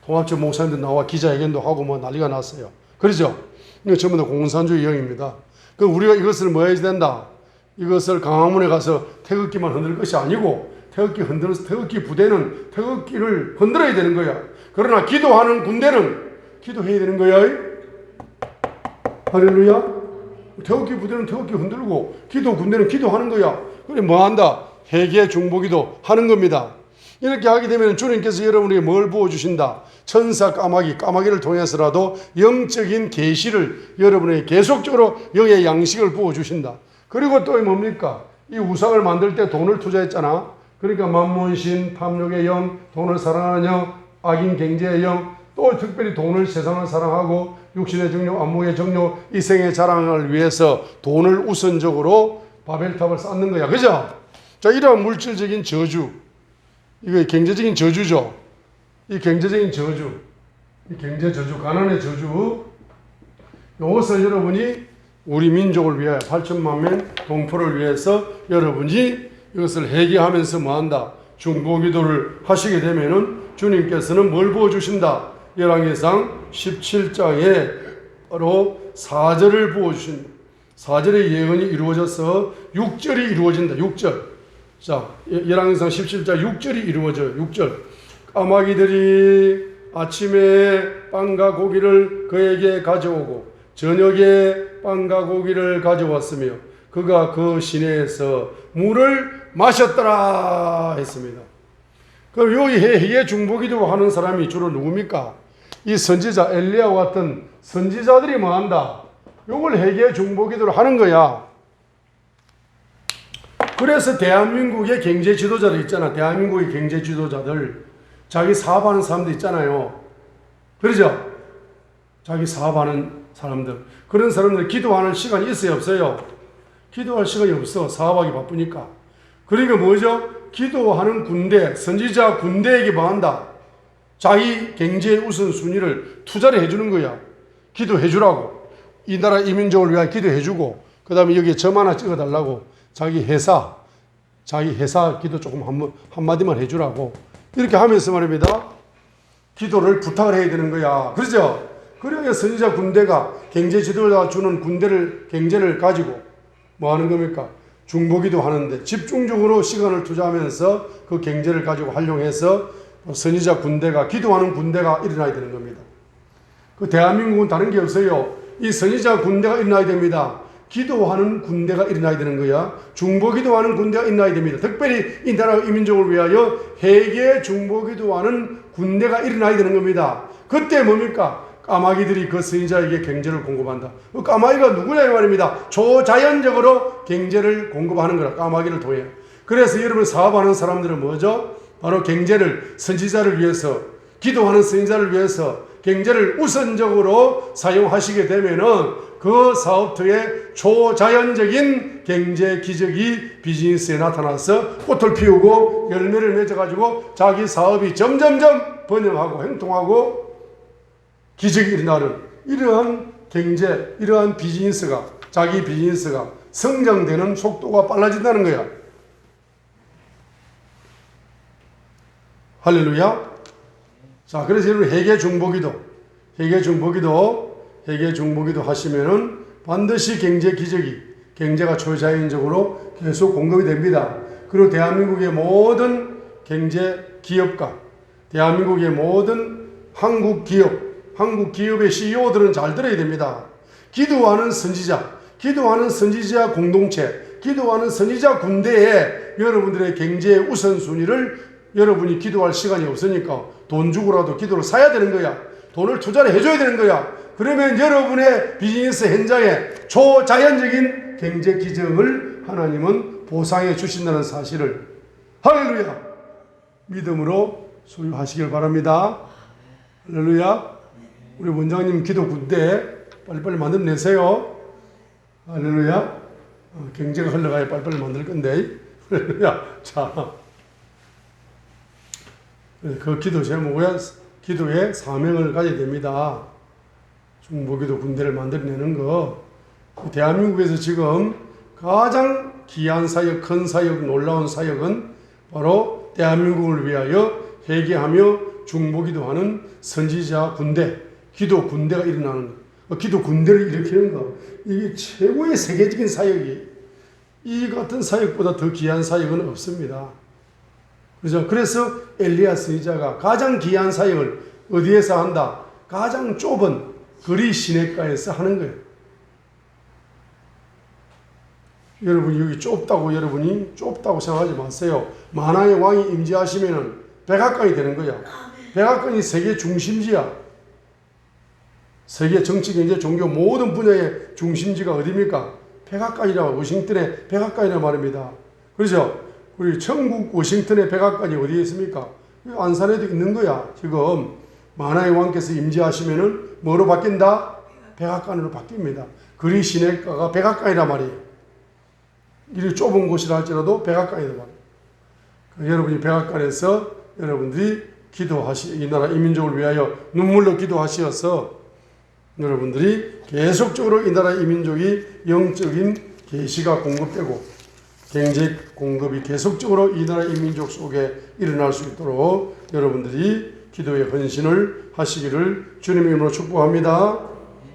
통합측 목사님들 나와 기자회견도 하고 뭐 난리가 났어요. 그렇죠? 이거 전부 다 공산주의 영입니다. 그럼 우리가 이것을 뭐 해야 된다? 이것을 강화문에 가서 태극기만 흔들 것이 아니고 태극기 부대는 태극기를 흔들어야 되는 거야. 그러나 기도하는 군대는 기도해야 되는 거야. 할렐루야. 태극기 부대는 태극기 흔들고 기도 군대는 기도하는 거야. 그래 뭐 한다? 회개 중보기도 하는 겁니다. 이렇게 하게 되면 주님께서 여러분에게 뭘 부어주신다? 천사 까마귀를 통해서라도 영적인 계시를 여러분에게 계속적으로 영의 양식을 부어주신다. 그리고 또 뭡니까? 이 우상을 만들 때 돈을 투자했잖아. 그러니까 만몬신, 탐욕의 영, 돈을 사랑하는 영, 악인 경제의 영, 또 특별히 돈을 세상을 사랑하고 육신의 정욕, 안목의 정욕, 이생의 자랑을 위해서 돈을 우선적으로 바벨탑을 쌓는 거야. 그죠? 자, 이러한 물질적인 저주. 이거 경제적인 저주죠. 이 경제적인 저주, 이 경제 저주, 가난의 저주, 이것을 여러분이 우리 민족을 위하여 8천만 명 동포를 위해서 여러분이 이것을 회개하면서 뭐한다? 중보기도를 하시게 되면은 주님께서는 뭘 부어주신다? 열왕기상 17장에 바로 4절을 부어주십니다. 4절의 예언이 이루어져서 6절이 이루어진다. 6절. 자, 열왕기상 17장 6절이 이루어져요. 6절. 까마귀들이 아침에 빵과 고기를 그에게 가져오고 저녁에 빵과 고기를 가져왔으며 그가 그 시내에서 물을 마셨더라 했습니다. 그럼 여기 해계 중보기도 하는 사람이 주로 누굽니까? 이 선지자 엘리야와 같은 선지자들이 뭐 한다? 요걸 해계 중보기도를 하는 거야. 그래서 대한민국의 경제 지도자들 있잖아. 대한민국의 경제 지도자들 자기 사업하는 사람들 있잖아요. 그러죠? 자기 사업하는 사람들. 그런 사람들 기도하는 시간이 있어요? 없어요? 기도할 시간이 없어. 사업하기 바쁘니까. 그러니까 뭐죠? 기도하는 군대, 선지자 군대에게 뭐 한다? 자기 경제 우선순위를 투자를 해주는 거야. 기도해주라고. 이 나라 이민족을 위하여 기도해주고, 그 다음에 여기에 점 하나 찍어달라고 자기 회사 기도 조금 한마디만 해주라고. 이렇게 하면서 말입니다. 기도를 부탁을 해야 되는 거야. 그렇죠? 그래야 선지자 군대가 경제 지도자가 주는 경제를 가지고 뭐 하는 겁니까? 중보기도 하는데 집중적으로 시간을 투자하면서 그 경제를 가지고 활용해서 선지자 군대가 기도하는 군대가 일어나야 되는 겁니다. 그 대한민국은 다른 게 없어요. 이 선지자 군대가 일어나야 됩니다. 기도하는 군대가 일어나야 되는 거야. 중보기도하는 군대가 일어나야 됩니다. 특별히 이 나라 이민족을 위하여 회개 중보기도하는 군대가 일어나야 되는 겁니다. 그때 뭡니까? 까마귀들이 그 선지자에게 경제를 공급한다. 그 까마귀가 누구냐 이 말입니다. 초자연적으로 경제를 공급하는 거라. 까마귀를 통해. 그래서 여러분 사업하는 사람들은 뭐죠? 바로 경제를 선지자를 위해서 기도하는 선지자를 위해서 경제를 우선적으로 사용하시게 되면은 그 사업터에 초자연적인 경제 기적이 비즈니스에 나타나서 꽃을 피우고 열매를 맺어가지고 자기 사업이 점점점 번영하고 행통하고 기적이 일어나는 이러한 경제, 이러한 비즈니스가 자기 비즈니스가 성장되는 속도가 빨라진다는 거야. 할렐루야. 자, 그래서 여러분 회개 중보기도 하시면은 반드시 경제가 초자연적으로 계속 공급이 됩니다. 그리고 대한민국의 모든 경제 기업가, 대한민국의 모든 한국 기업의 CEO들은 잘 들어야 됩니다. 기도하는 선지자 공동체, 기도하는 선지자 군대에 여러분들의 경제의 우선순위를 여러분이 기도할 시간이 없으니까 돈 주고라도 기도를 사야 되는 거야. 돈을 투자를 해줘야 되는 거야. 그러면 여러분의 비즈니스 현장에 초자연적인 경제 기적을 하나님은 보상해 주신다는 사실을 할렐루야 믿음으로 소유하시길 바랍니다. 할렐루야. 우리 원장님 기도 군대 빨리빨리 만들어내세요. 할렐루야. 경제가 흘러가야 빨리빨리 만들 건데. 할렐루야. 자, 그 기도 제목은 기도의 사명을 가져야 됩니다. 중보기도 군대를 만들어내는 거. 대한민국에서 지금 가장 귀한 사역, 큰 사역, 놀라운 사역은 바로 대한민국을 위하여 회개하며 중보기도하는 선지자 군대, 기도 군대가 일어나는 거. 기도 군대를 일으키는 거. 이게 최고의 세계적인 사역이 이 같은 사역보다 더 귀한 사역은 없습니다. 그죠? 그래서 엘리야 선지자가 가장 귀한 사역을 어디에서 한다? 가장 좁은 거리 시내가에서 하는 거예요. 여러분 여기 여러분이 좁다고 생각하지 마세요. 만왕의 왕이 임재하시면은 백악관이 되는 거야. 백악관이 세계 중심지야. 세계 정치, 경제, 종교 모든 분야의 중심지가 어디입니까? 백악관이라고, 워싱턴의 백악관이라는 말입니다. 그렇죠? 우리 천국 워싱턴의 백악관이 어디에 있습니까? 안산에도 있는 거야. 지금 만왕의 왕께서 임재하시면은 뭐로 바뀐다? 백악관으로 바뀝니다. 거리 시내가가 백악관이란 말이에요. 이 좁은 곳이라 할지라도 백악관이란 말이에요. 여러분이 백악관에서 여러분들이 이 나라 이민족을 위하여 눈물로 기도하시어서 여러분들이 계속적으로 이 나라 이민족이 영적인 계시가 공급되고 경제 공급이 계속적으로 이 나라 이민족 속에 일어날 수 있도록 여러분들이 기도의 헌신을 하시기를 주님의 이름으로 축복합니다.